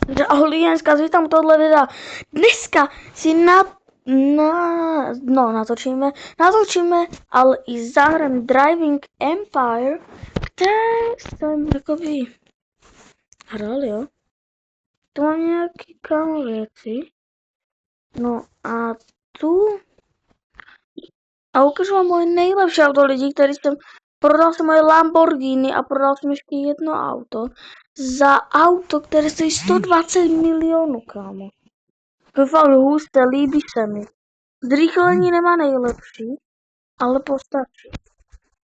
Ahoj, dneska vítám tohle videa. Dneska si natočíme, ale i zahrám Driving Empire, které jsem jakoby hrál, jo. Tu mám nějaký kámo věci. No a tu ukážu vám moje nejlepší auto lidí, který prodal jsem moje Lamborghini a prodal jsem ještě jedno auto za auto, které stojí 120 milionů, kámo. To je fakt husté, líbí se mi. Zrychlení nemá nejlepší, ale postačí.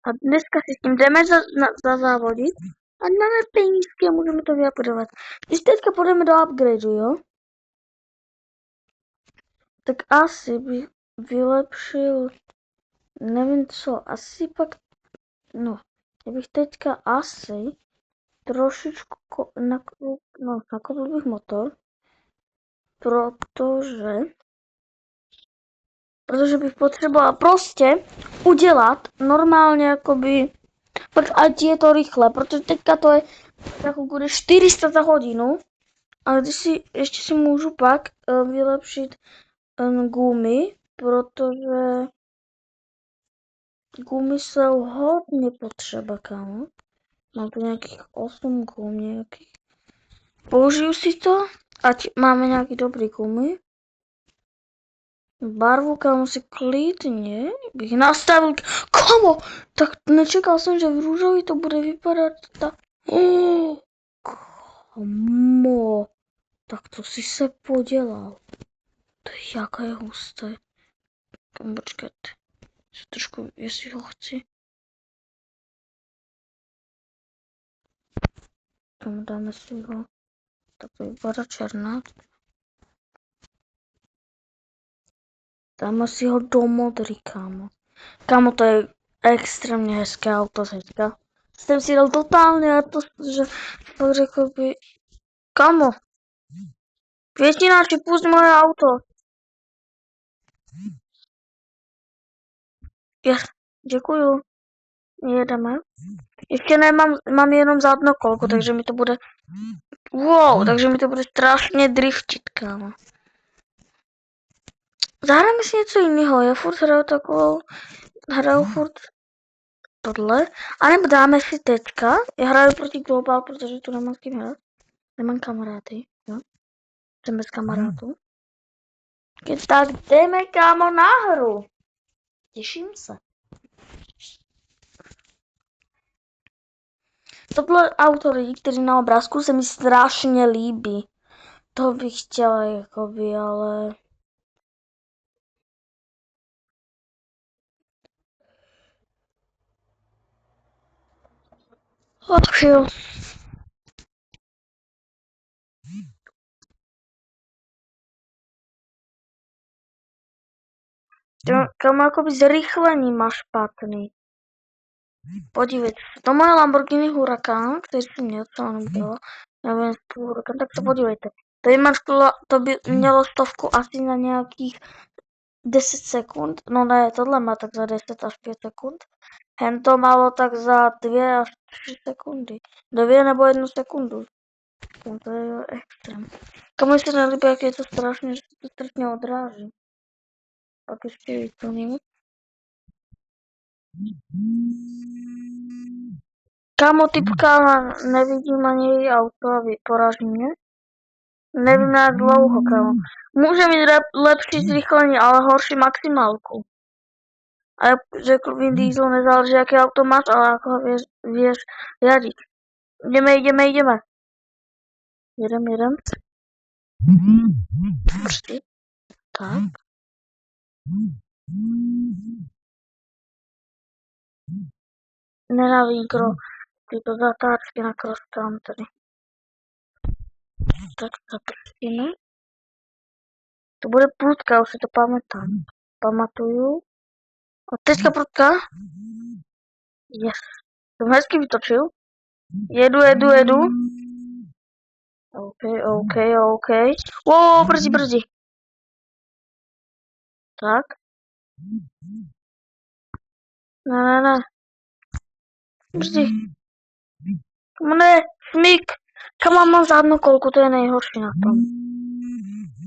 A dneska si s tím jdeme zazávodit a máme penízky a můžeme to vyupgradeovat. Když teďka půjdeme do upgradeu, jo? Tak asi bych vylepšil, nevím co, asi pak, no, já bych teďka asi trošičku nakoupil bych motor, protože bych potřebovala prostě udělat normálně jakoby, ať je to rychle, protože teďka to je jako bude 400 za hodinu a ještě si můžu pak vylepšit gumy, protože gumy jsou hodně potřeba, kámo. Mám tu nějakých 8 gum nějakých. Použiju si to, ať máme nějaký dobrý gumy. Barvu, kámo, si klidně bych nastavil. Kámo, tak nečekal jsem, že v růžový to bude vypadat tak. Kámo, tak to si se podělal. To je jaké husté. Kámo, počkejte. Trošku, jestli ho chci. Kámo, dáme si ho. Tak to vypadá černá. Dáme si ho do modrý, kámo. Kámo, to je extrémně hezké auto teďka. Jsem si dal totálně a to, že pak řekl by... Kámo, květináči, pusť moje auto. Yes, děkuju. Jedeme. Ještě mám jenom zadnokolku, takže mi to bude... Wow, takže mi to bude strašně driftit, kámo. Zahrajeme si něco jiného, já furt hraju furt tohle, anebo dáme si teďka, já hraju proti Global, protože tu nemám s kým hrát, nemám kamarády, jo, jsem bez kamarádů. Tak jdeme, kámo, na hru, těším se. Tohle auto lidí, kteří na obrázku se mi strašně líbí, to bych chtěla, jakoby, ale... Ach jo. Kam jakoby zrychlení má špatný. Podívejte, to moje Lamborghini Huracan, který jsem měl, co ono bylo, nevím, Huracan, tak to podívejte. To by mělo stovku asi na nějakých 10 sekund, no ne, tohle má tak za 10 až 5 sekund. Hen to malo tak za 2 až 3 sekundy. 2 nebo 1 sekundu. To je extrém. Komu se nelíbí, jak je to strašně, že se to strašně odráží. Pak ještě vyplním. Kámo, typka nevidím ani její auto a poraží mě. Nevím jak dlouho, kámo. Může mít lepší zrychlení, ale horší maximálku. A jak řekl Vin Diesel, nezáleží jaké auto máš, ale jako ho věř jadit. Jdeme. Jedem. Prostě. Tak. Nenávidím tyto zatáčky na cross country. Tak zapustíme. To bude prutka, už si to pamatuju. A teďka prutka. Yes. Jsem hezky vytočil. Jedu. OK. Wow, brzdí. Tak. Ne. Brzdí. Ne, smyk. Kamo, mám zadnou kolku, to je nejhorší na tom.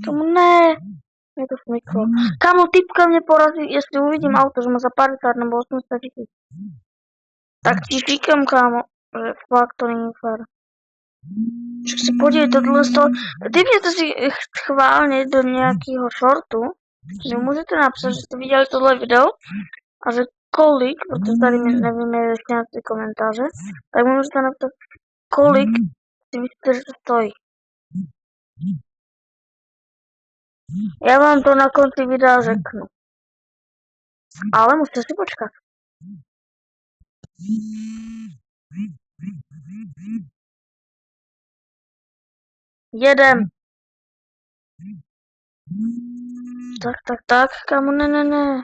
Tomu ne. Mě to smyklo. Kamo, typka mě porazí, jestli uvidím auto, že má za 50 nebo 80 tisíc. Tak ti říkám, kámo, že fakt to není fér. Že si podívej, tohle z toho, typněte si schválně do nějakého shortu, že můžete napsat, že jste viděli tohle video a že kolik, protože tady nevíme ještě na ty komentáře, tak můžete napsat, kolik si myslíte, že to stojí. Já vám to na konci videa řeknu. Ale musíte si počkat. Jedem. Tak, kámo, ne.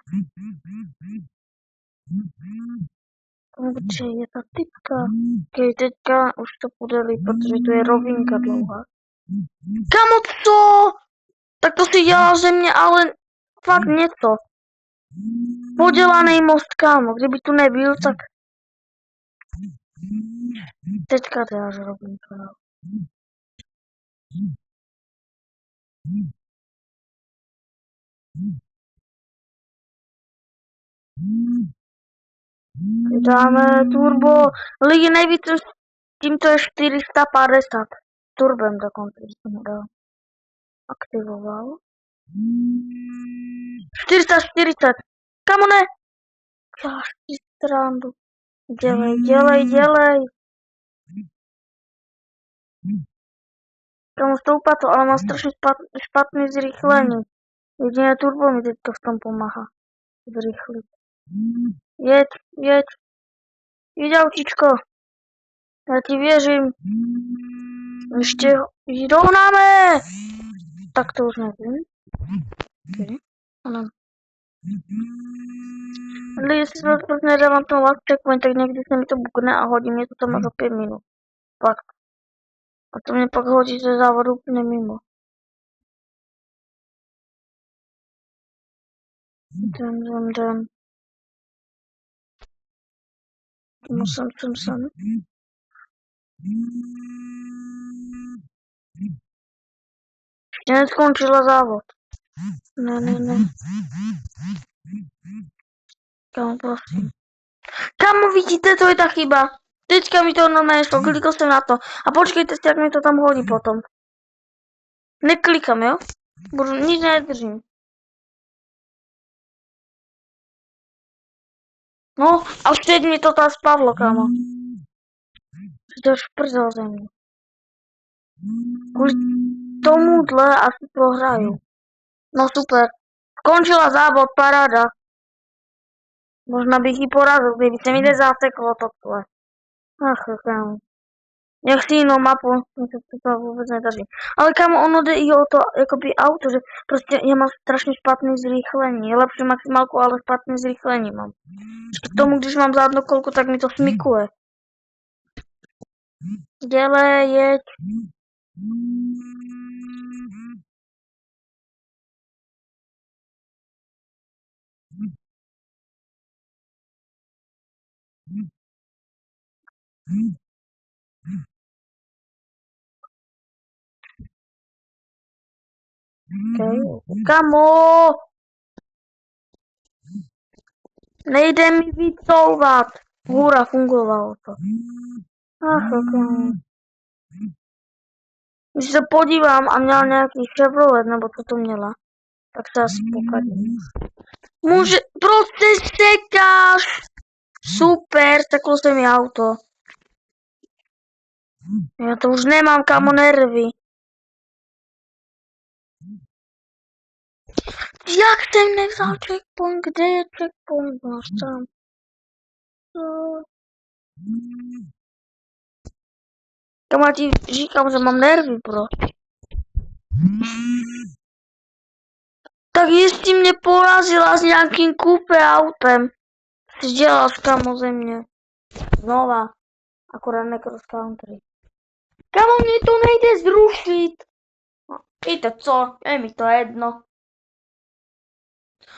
Kde je ta typka? Okay, teďka už to půjde líp, protože tu je rovinka dlouhá. Kámo, co? Tak to si dělá ze mě, ale fakt něco. Podělaný most, kámo, kdyby tu nebyl, tak... Teďka to já že robím to. Dáme turbo. Lidi nejvíce s tímto je 450. Turbem dokonce jsem ho dal. Aktivoval. 440. Kamo ne? Děláš ti srandu. Dělej. Kamo stoupá to, ale mám strašně špatný zrychlení. Jediné turbo mi teďka v tom pomáhá. Zrychlit. Jeď. Jeď, autíčko. Já ti věřím. Ještě dohnáme. Tak to už nevím. Okay. Ano. Ale jestli se prostě nedávám ten last checkpoint, tak někdy se mi to bukne a hodí mě to tam za 5 minut. Fakt. A to mě pak hodí ze závodu úplně mimo. Jdem. Sem. Ještě neskončila závod. Ne. Kámo, prosím. Kámo, vidíte, to je ta chyba. Teďka mi to normálně šlo, klikl jsem na to. A počkejte si, jak mi to tam hodí potom. Neklikám, jo? Nic nedržím. No, a už teď mi to tam spadlo, kámo. To je šprzel ze mě. Kvůli tomuhle asi prohraju. No super. Skončila závod, paráda. Možná bych ji porazil, kdyby se mi nezaseklo tohle. Ach, kámo. Jak si jinou mapu, to vůbec nedaří. Ale kámo, ono jde i o to, jakoby auto, že prostě já mám strašně špatný zrychlení. Je lepší maximálku, ale špatný zrychlení mám. K tomu, když mám zadnou kolku, tak mi to smykuje. Dělej, jeď. Okay. Kamo! Nejde mi vycouvat. Hůra, fungovalo to. Ach, okay. Když se podívám a měla nějaký Chevrolet, nebo co to měla, tak se asi pokadím. Může, prostě sekáš! Super, takhle se mi auto. Já to už nemám, kámo, nervy. Jak jsem nevzal checkpoint? Kde je checkpoint? Máš tam. Kámo, já ti říkám, že mám nervy, bro. Tak jestli mě porazila s nějakým kupé autem, si dělal kámo ze mě. Znova. Akorát ne cross country. Kámo, mě to nejde zrušit. No, víte co, je mi to jedno.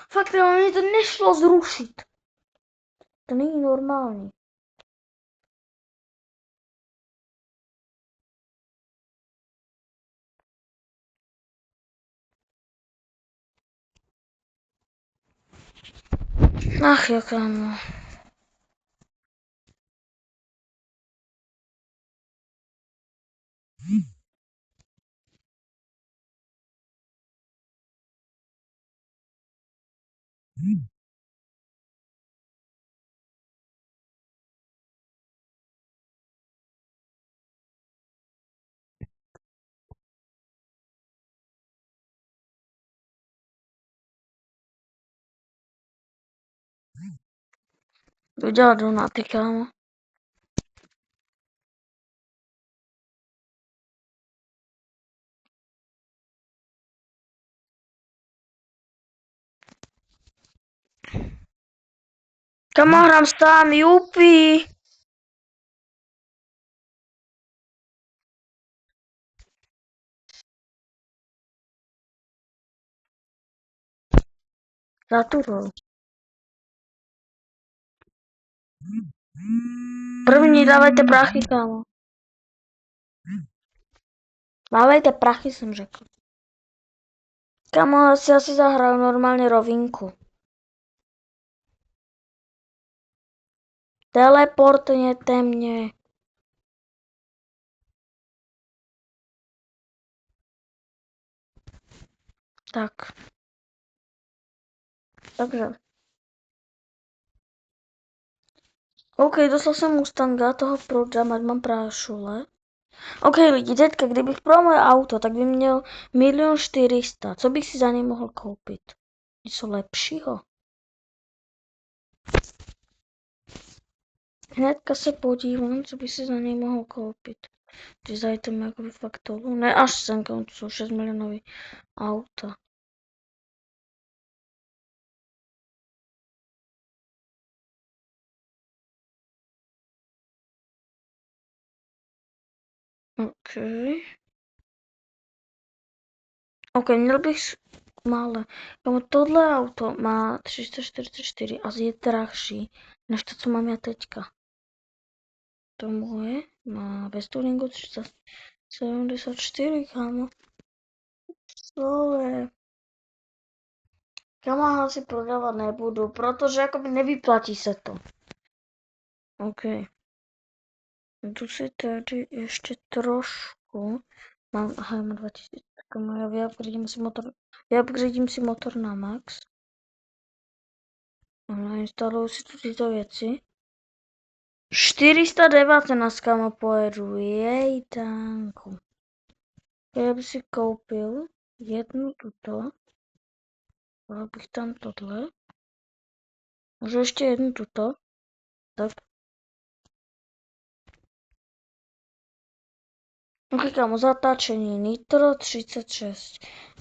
Fakt, mě to nešlo zrušit. To není normální. Ach jo, kámo. Jdu dělat donaty, kámo. Kámo, hrám sám, jupi. Zaturou. První dávajte prachy, kámo. Dávajte prachy, jsem řekl. Kámo, asi zahraju normálně rovinku. Teleportněte mě. Tak. Takže. OK, dostal jsem Mustanga, toho prodám, ať mám prášule. OK, lidi, teďka, kdybych prodal moje auto, tak by měl 1 400 000. Co bych si za něj mohl koupit? Něco lepšího? Hnedka se podívám, co bych si za něj mohl koupit. Ty zajďte mi jakoby fakt dolů. Ne, až sem, to jsou 6 milionový auta. OK. OK, měl bych mále. Tohle auto má 344 a je drahší než to, co mám já teďka. To moje má bez tuningu 374, kámo. Co je? Kámo, si prodávat nebudu, protože jakoby nevyplatí se to. OK. Jdu si tady ještě trošku. Mám 2000. Kámo, já vyupgradím si motor na max. Instaluju si tu tyto věci. 419, kámo, pojedu. Jej, tanku. Já bych si koupil jednu tuto. Dal bych tam tohle. Můžu ještě jednu tuto. Tak. Ok, kámo, zatáčení. Nitro 36.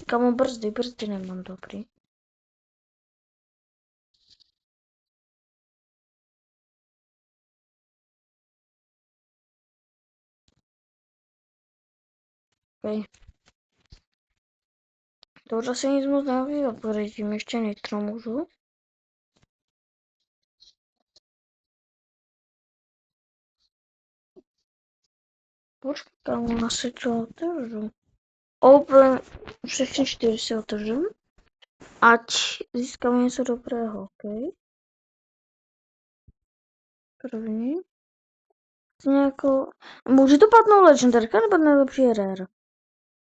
Kámo, brzdy nemám dobrý. Ok. To už asi nic moc nevyopředím, ještě nitro můžu. Počkej, kámo, asi to otevřu. Open, všechny 4 si otevřu. Ať získáme něco dobrého, ok? První. Nějakou... Může to padnout legendarka nebo nejlepší rare?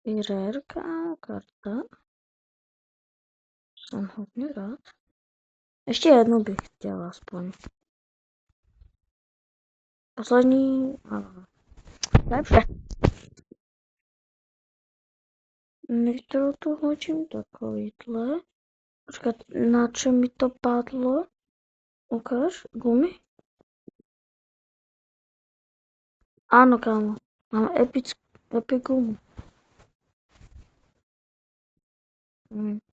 I rareka, karta. Jsem hodně rád. Ještě jednu bych chtěla aspoň. Poslední... Lepší. Nitro to hodím takovýhle. Počkat, na čem mi to padlo? Ukáž, gumy? Ano, kámo. Mám epic gumu.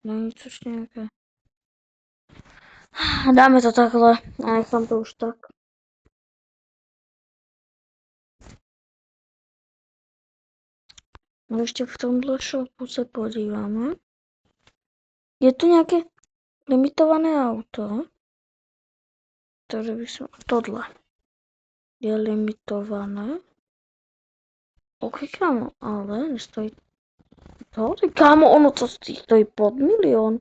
Není což nějaké. Dáme to takhle a nechám to už tak. No ještě v tomhle shopu se podíváme. Je tu nějaké limitované auto? Tady bych se... Tohle. Je limitované. Ok, kámo, ale nestojí to. Kámo, ono to stojí pod 1 000 000.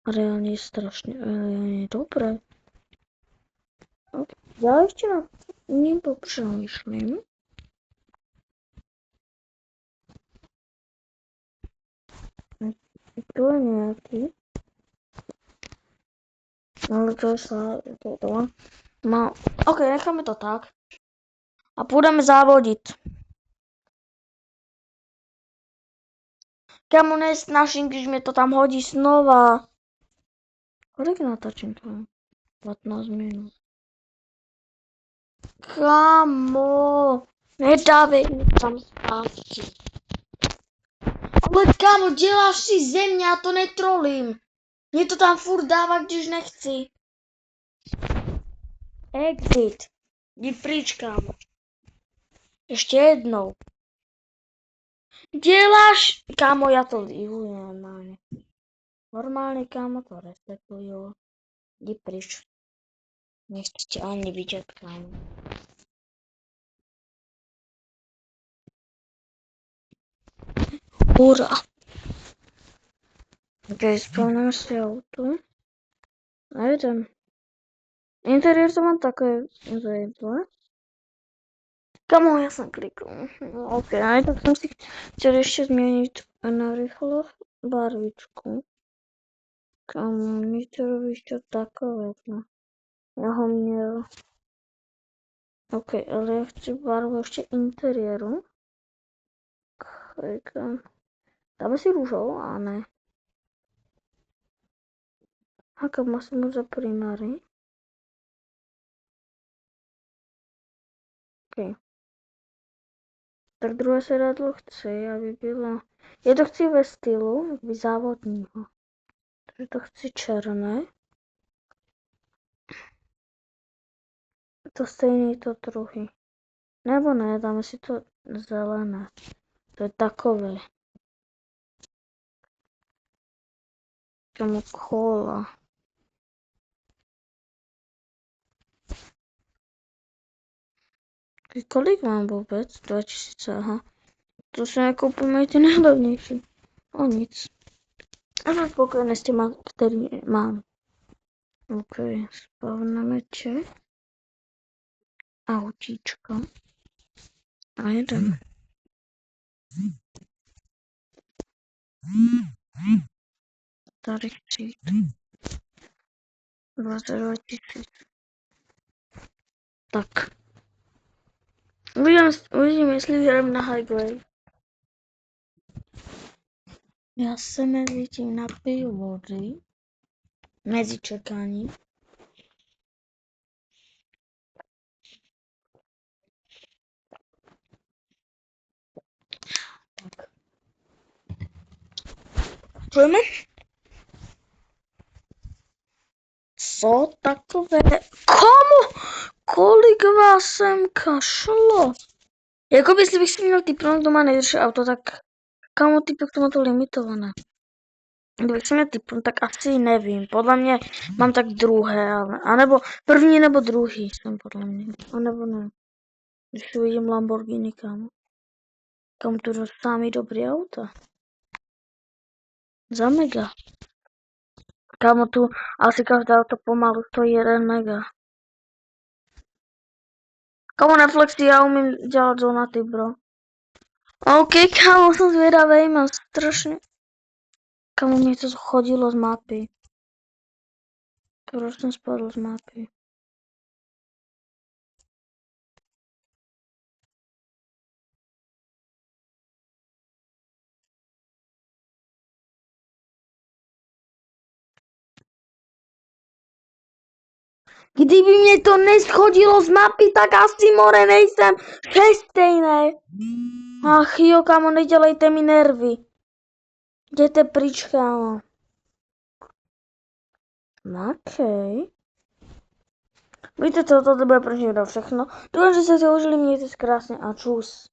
Reálne je strašne, reálne dobré. Ja ešte na to nepopřemýšľam. To je nejaký. Ale to je sa... To. No, ok, necháme to tak. A pôjdeme závodiť. Kamo, nesnažím, když mi to tam hodí znova. Kolik natáčam to? 15 minút. Kamo, nedávej mi tam zpátky. Ale kamo, děláš si ze mě, já to netrolím. Mě to tam furt dává, když nechci. Exit. Jdi pryč, kámo. Ještě jednou. Děláš... Kámo, já to lihuji normálně. Normálně, kámo, to resetuju. Jdi pryč. Nechci tě ani vidět, kámo. Hurá. Ok, spavneme si auto. A jedem. Interiér to mám také zajímavé. Kamo, já jsem klikl. No, ok, tak jsem si chtěl ještě změnit na rychlo barvičku. Kamo, mě to robíš to takové. Já ho měl. Ok, ale já chci barvu ještě interiéru. Klikám. Dáme si růžovou, a ne. A kam jsem za primary. Ok. Tak druhé sedadlo chci, aby bylo... Já to chci ve stylu závodního. Takže to chci černé. To stejný to druhý. Nebo ne, dáme si to zelené. To je takové. Tomu kola. Kolik mám vůbec? 2000, aha. To se nekoupíme ty nejlevnější. O nic. A jsem spokojený s těma, který mám. Ok, spavneme autíčko. A jedeme. Tady chci jít. 22 000. Tak. Uvidím, jestli vyhrám na highway. Já se mezi tím napiju vody. Mezi čekáním. Tak. Čujeme? Co takové? Komu? Kolik vás sem kašlo? Jako jestli bych si měl typnout, kdo má nejdražší auto, tak kamo typek to má to limitované. Kdybych si měl typnout, tak asi nevím. Podle mě mám tak druhé, ale... A nebo první nebo druhý jsem podle mě. A nebo ne. Když uvidím Lamborghini, kamo. Kam tu jsou samý dobrý auta. Za mega. Kámo, tu asi každé auto pomalu stojí 1 mega. Kámo, Netflixy, já umím dělat zonaty, bro. OK, kámo, jsem zvědavej, mám strašně... Kámo, mě to chodilo z mapy. Proč jsem spadl z mapy? Kdyby mě to neschodilo z mapy, tak asi more nejsem šestej, ne? Ach jo, kámo, nedělejte mi nervy. Jděte pryč, kámo. Okej. Víte co, toto bude pro všechno. Doufám, že jste si užili, mějte se krásně a čus.